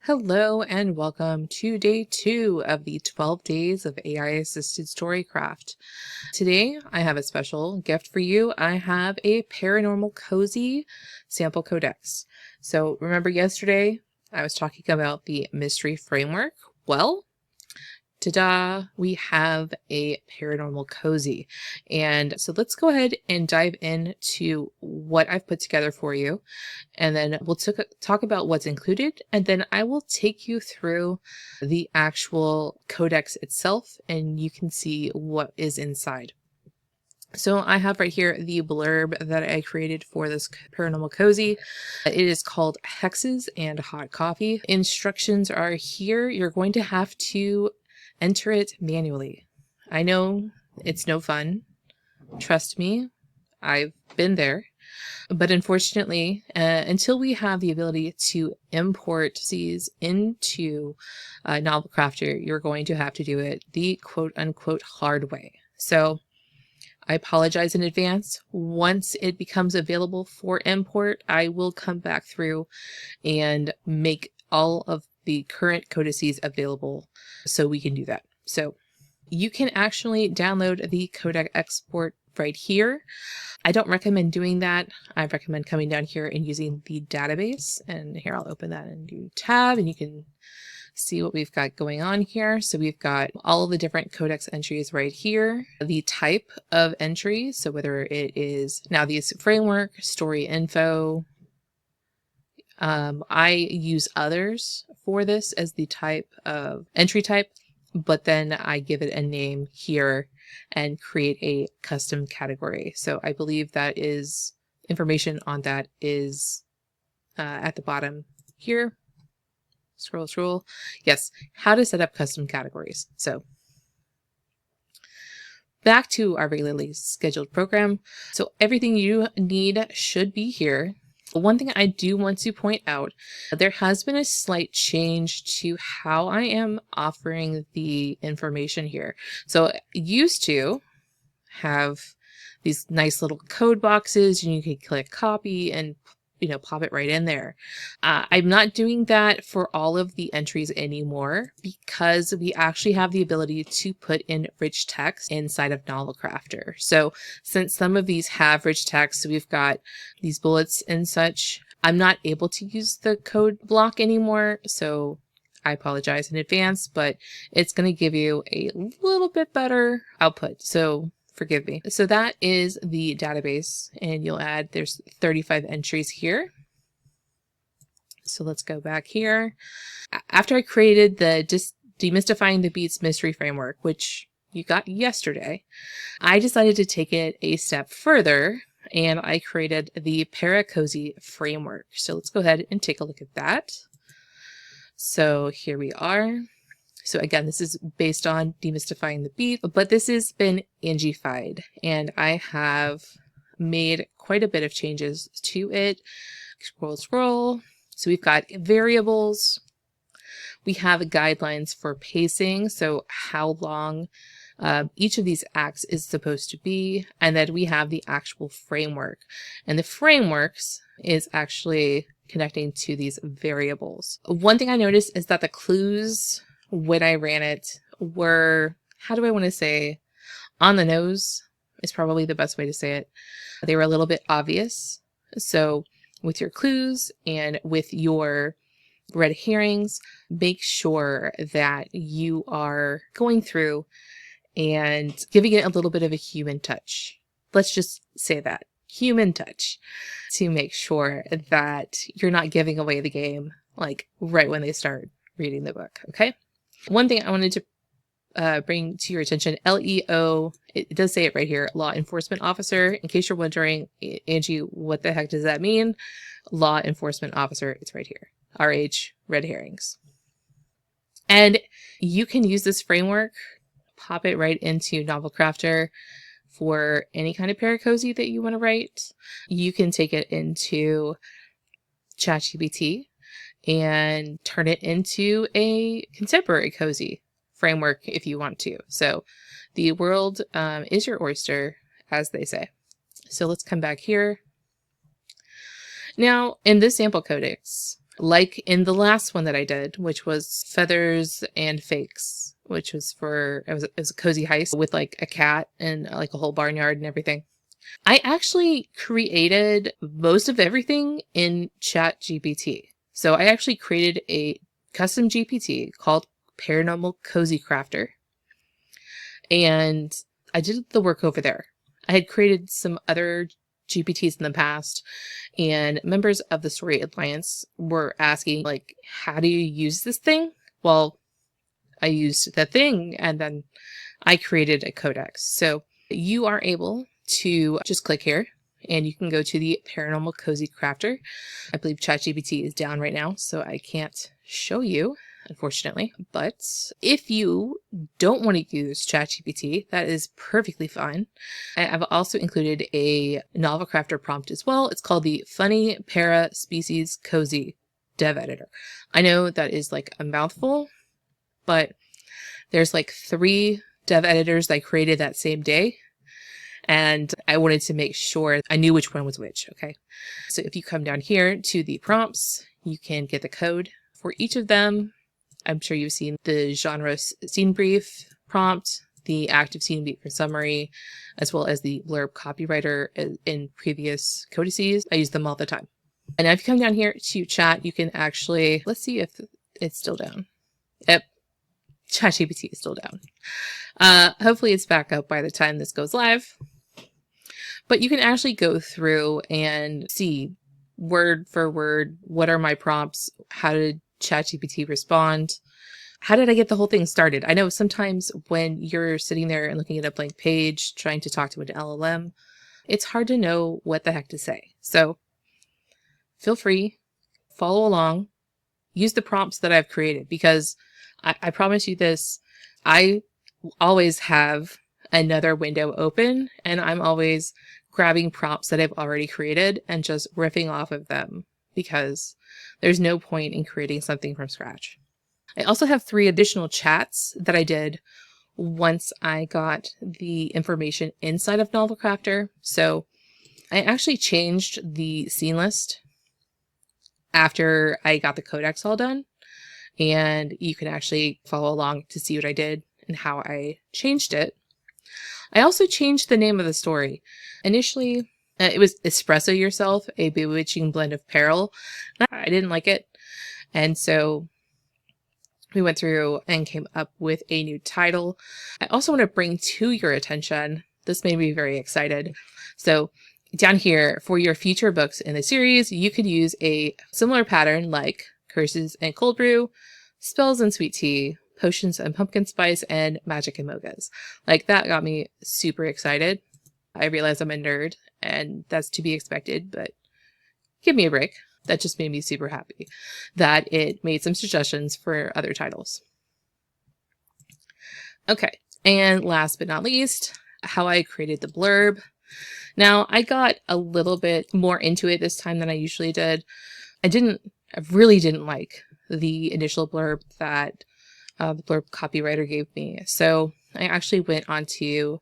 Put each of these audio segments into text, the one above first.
Hello and welcome to day 2 of the 12 days of AI assisted storycraft. Today I have a special gift for you. I have a paranormal cozy sample codex. So remember yesterday I was talking about the mystery framework? Well, ta-da, we have a paranormal cozy. And so let's go ahead and dive into what I've put together for you. And then we'll talk about what's included. And then I will take you through the actual codex itself and you can see what is inside. So I have right here the blurb that I created for this paranormal cozy. It is called Hexes and Hot Coffee. Instructions are here. You're going to have to enter it manually. I know it's no fun. Trust me, I've been there. But unfortunately, until we have the ability to import these into NovelCrafter, you're going to have to do it the quote-unquote hard way. So I apologize in advance. Once it becomes available for import, I will come back through and make all of the current codices available so we can do that. So you can actually download the codec export right here. I don't recommend doing that. I recommend coming down here and using the database. And here I'll open that and do tab and you can see what we've got going on here. So we've got all of the different codex entries right here, the type of entry. So whether it is now these framework, story info, I use others for this as the type of entry type, but then I give it a name here and create a custom category. So I believe that is information on that is at the bottom here. Scroll. Yes, how to set up custom categories. So back to our regularly scheduled program. So everything you need should be here. One thing I do want to point out, there has been a slight change to how I am offering the information here. So I used to have these nice little code boxes and you could click copy and pop it right in there. I'm not doing that for all of the entries anymore because we actually have the ability to put in rich text inside of NovelCrafter. So since some of these have rich text, we've got these bullets and such, I'm not able to use the code block anymore. So I apologize in advance, but it's going to give you a little bit better output. So forgive me. So that is the database and you'll add, there's 35 entries here. So let's go back here. After I created the demystifying the beats mystery framework, which you got yesterday, I decided to take it a step further and I created the Paracozy framework. So let's go ahead and take a look at that. So here we are. So again, this is based on demystifying the beat, but this has been Angie-fied and I have made quite a bit of changes to it. Scroll. So we've got variables. We have guidelines for pacing. So how long each of these acts is supposed to be. And then we have the actual framework. And the frameworks is actually connecting to these variables. One thing I noticed is that the clues when I ran it were, how do I want to say, on the nose is probably the best way to say it. They were a little bit obvious. So with your clues and with your red herrings, make sure that you are going through and giving it a little bit of a human touch. Let's just say that. Human touch to make sure that you're not giving away the game like right when they start reading the book. Okay. One thing I wanted to bring to your attention, LEO, it does say it right here, law enforcement officer. In case you're wondering, Angie, what the heck does that mean? Law enforcement officer, it's right here. RH, red herrings. And you can use this framework, pop it right into NovelCrafter for any kind of paracozy that you want to write. You can take it into ChatGPT and turn it into a contemporary cozy framework if you want to. So the world is your oyster, as they say. So let's come back here. Now, in this sample codex, like in the last one that I did, which was Feathers and Fakes, which was it was a cozy heist with like a cat and like a whole barnyard and everything. I actually created most of everything in Chat GPT. So I actually created a custom GPT called Paranormal Cozy Crafter. And I did the work over there. I had created some other GPTs in the past, and members of the Story Alliance were asking, like, how do you use this thing? Well, I used the thing, and then I created a codex. So you are able to just click here, and you can go to the Paranormal Cozy Crafter. I believe ChatGPT is down right now, so I can't show you, unfortunately. But if you don't want to use ChatGPT, that is perfectly fine. I've also included a NovelCrafter prompt as well. It's called the Funny Para Species Cozy Dev Editor. I know that is like a mouthful, but there's like 3 dev editors that I created that same day. And I wanted to make sure I knew which one was which. Okay. So if you come down here to the prompts, you can get the code for each of them. I'm sure you've seen the genre scene brief prompt, the active scene brief for summary, as well as the blurb copywriter in previous codices. I use them all the time. And now if you come down here to chat, you can actually, let's see if it's still down. Yep. ChatGPT is still down. Hopefully it's back up by the time this goes live. But you can actually go through and see word for word, what are my prompts? How did ChatGPT respond? How did I get the whole thing started? I know sometimes when you're sitting there and looking at a blank page, trying to talk to an LLM, it's hard to know what the heck to say. So feel free, follow along, use the prompts that I've created, because I promise you this, I always have another window open, and I'm always grabbing prompts that I've already created and just riffing off of them, because there's no point in creating something from scratch. I also have 3 additional chats that I did once I got the information inside of NovelCrafter. So I actually changed the scene list after I got the codex all done, and you can actually follow along to see what I did and how I changed it. I also changed the name of the story. Initially, it was Espresso Yourself, a Bewitching Blend of Peril. I didn't like it, and so we went through and came up with a new title. I also want to bring to your attention, this made me very excited. So down here, for your future books in the series, you could use a similar pattern like Curses and Cold Brew, Spells and Sweet Tea, Potions and Pumpkin Spice, and Magic and Mochas. Like, that got me super excited. I realize I'm a nerd, and that's to be expected, but give me a break. That just made me super happy that it made some suggestions for other titles. Okay, and last but not least, how I created the blurb. Now, I got a little bit more into it this time than I usually did. I really didn't like the initial blurb that the blurb copywriter gave me. So I actually went onto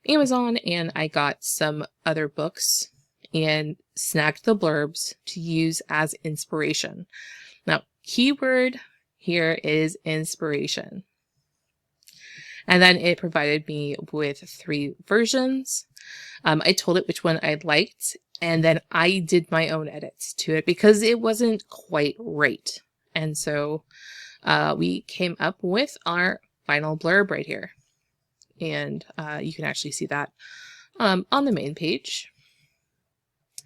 Amazon and I got some other books and snagged the blurbs to use as inspiration. Now, keyword here is inspiration. And then it provided me with 3 versions. I told it which one I liked, and then I did my own edits to it because it wasn't quite right. And so we came up with our final blurb right here. And you can actually see that on the main page.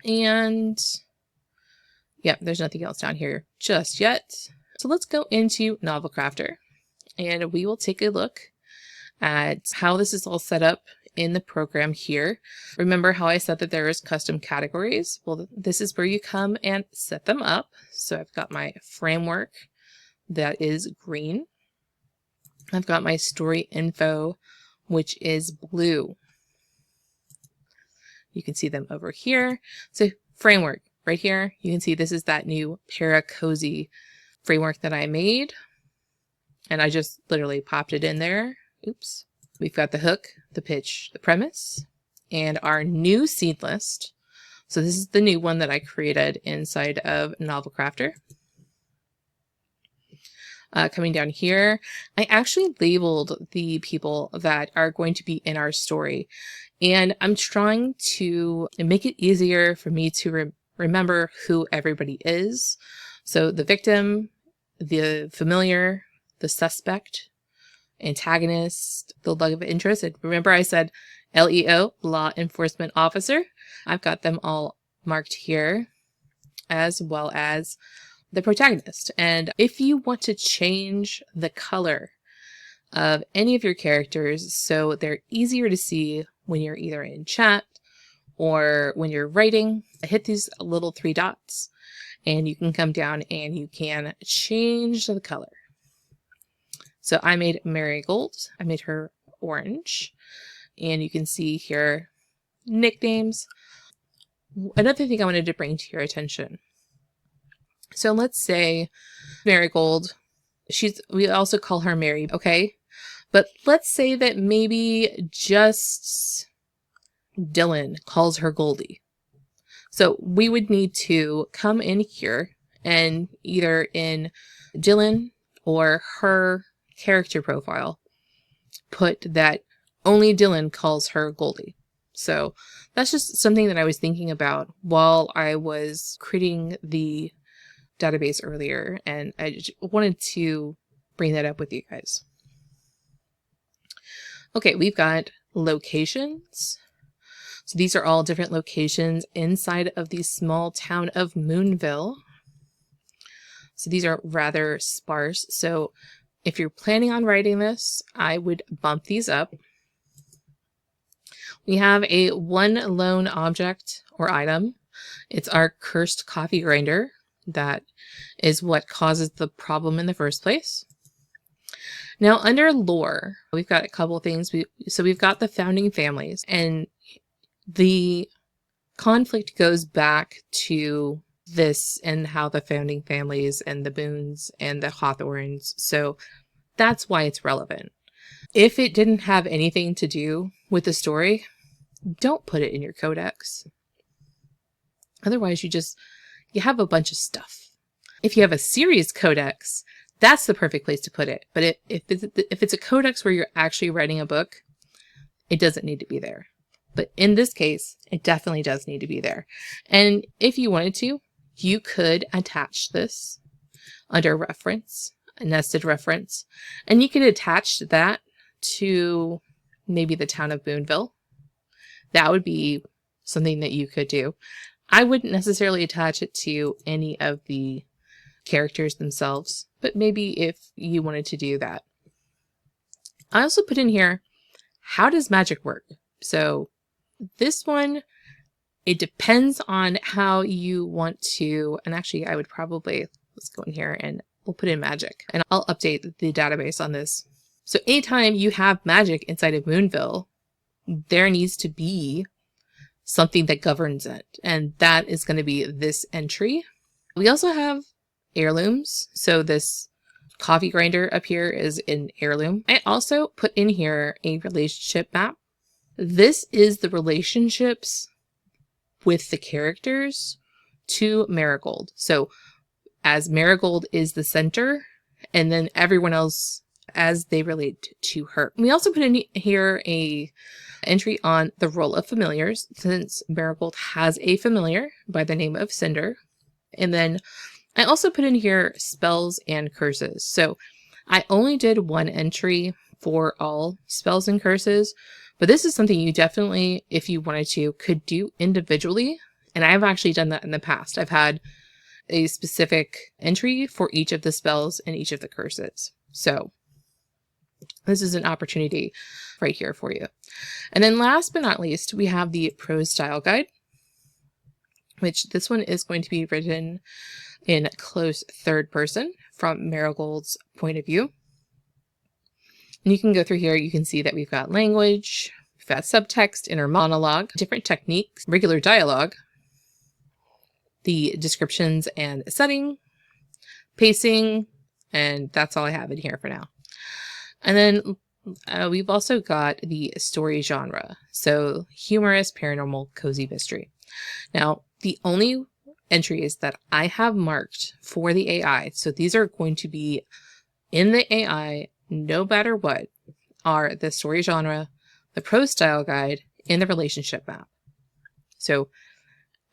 And yeah, there's nothing else down here just yet. So let's go into NovelCrafter, and we will take a look at how this is all set up in the program here. Remember how I said that there is custom categories? Well, this is where you come and set them up. So I've got my framework that is green. I've got my story info, which is blue. You can see them over here. So framework right here, you can see this is that new Para Cozy framework that I made. And I just literally popped it in there. Oops. We've got the hook, the pitch, the premise, and our new seed list. So this is the new one that I created inside of NovelCrafter. Coming down here, I actually labeled the people that are going to be in our story. And I'm trying to make it easier for me to remember who everybody is. So the victim, the familiar, the suspect, antagonist, the love interest. And remember I said LEO, law enforcement officer. I've got them all marked here, as well as the protagonist. And if you want to change the color of any of your characters so they're easier to see when you're either in chat or when you're writing, hit these little 3 dots and you can come down and you can change the color. So I made Marigold. I made her orange. And you can see here nicknames. Another thing I wanted to bring to your attention. So let's say Marigold, we also call her Mary, okay? But let's say that maybe just Dylan calls her Goldie. So we would need to come in here and either in Dylan or her character profile, put that only Dylan calls her Goldie. So that's just something that I was thinking about while I was creating the database earlier, and I just wanted to bring that up with you guys. Okay, we've got locations. So these are all different locations inside of the small town of Moonville. So these are rather sparse. So if you're planning on writing this, I would bump these up. We have a one lone object or item. It's our cursed coffee grinder. That is what causes the problem in the first place. Now, under lore, we've got a couple things. So we've got the founding families, and the conflict goes back to this and how the founding families and the Boones and the Hawthorns. So that's why it's relevant. If it didn't have anything to do with the story, don't put it in your codex. Otherwise, you have a bunch of stuff. If you have a series codex, that's the perfect place to put it. But if it's a codex where you're actually writing a book, it doesn't need to be there. But in this case, it definitely does need to be there. And if you wanted to, you could attach this under reference, a nested reference, and you could attach that to maybe the town of Boonville. That would be something that you could do. I wouldn't necessarily attach it to any of the characters themselves, but maybe if you wanted to do that. I also put in here, how does magic work? So this one, it depends on how you want to, and actually I would probably, let's go in here and we'll put in magic and I'll update the database on this. So anytime you have magic inside of Moonville, there needs to be something that governs it. And that is going to be this entry. We also have heirlooms. So this coffee grinder up here is an heirloom. I also put in here a relationship map. This is the relationships with the characters to Marigold. So as Marigold is the center, and then everyone else as they relate to her. We also put in here a entry on the role of familiars, since Marigold has a familiar by the name of Cinder. And then I also put in here spells and curses. So I only did one entry for all spells and curses, but this is something you definitely, if you wanted to, could do individually. And I've actually done that in the past. I've had a specific entry for each of the spells and each of the curses. So this is an opportunity right here for you. And then last but not least, we have the prose style guide, which this one is going to be written in close third person from Marigold's point of view. And you can go through here, you can see that we've got language, we've got subtext, inner monologue, different techniques, regular dialogue, the descriptions and setting, pacing, and that's all I have in here for now. And then we've also got the story genre. So humorous, paranormal, cozy mystery. Now, the only entries that I have marked for the AI, so these are going to be in the AI no matter what, are the story genre, the prose style guide, and the relationship map. So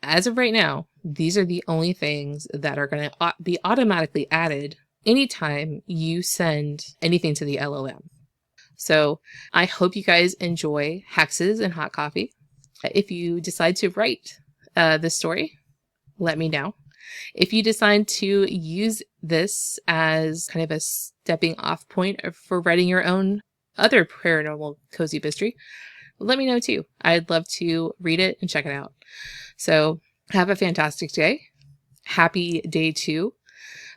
as of right now, these are the only things that are going to be automatically added anytime you send anything to the LLM. So I hope you guys enjoy Hexes and Hot Coffee. If you decide to write this story, let me know. If you decide to use this as kind of a stepping off point for writing your own other paranormal cozy mystery, let me know too. I'd love to read it and check it out. So have a fantastic day. Happy day 2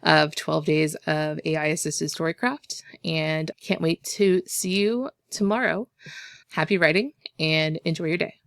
of 12 days of AI assisted storycraft, and can't wait to see you tomorrow. Happy writing and enjoy your day.